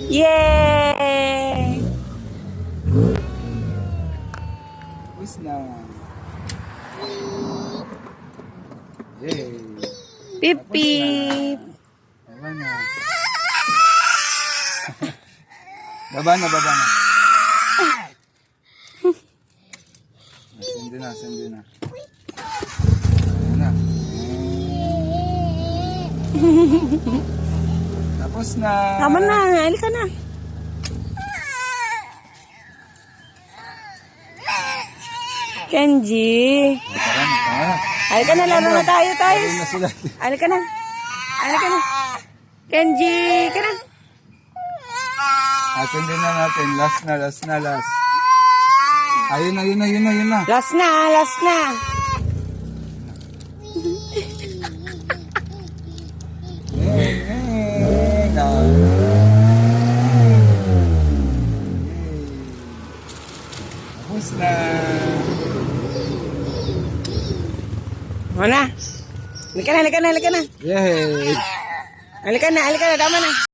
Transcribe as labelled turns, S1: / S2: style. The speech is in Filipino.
S1: Yay!
S2: Tapos na. Yay!
S1: Pip pip.
S2: Baba na. Baba na, baba na. Sindi na, sindi na. Ayan na. Tapos na.
S1: Tama na, halika na. Kenji.
S2: Tara na, tara na.
S1: Halika na, laro na tayo, tayo.
S2: Ayun na sila.
S1: Halika na. Halika na. Kenji, ka na.
S2: Sindi na natin. Last na, last na, last. Ayun na, yun na, yun na, yun na.
S1: Last na, last na.
S2: Tapos na.
S1: O na. Halika na, halika na, halika na.
S2: Yay!
S1: Halika na, tama na.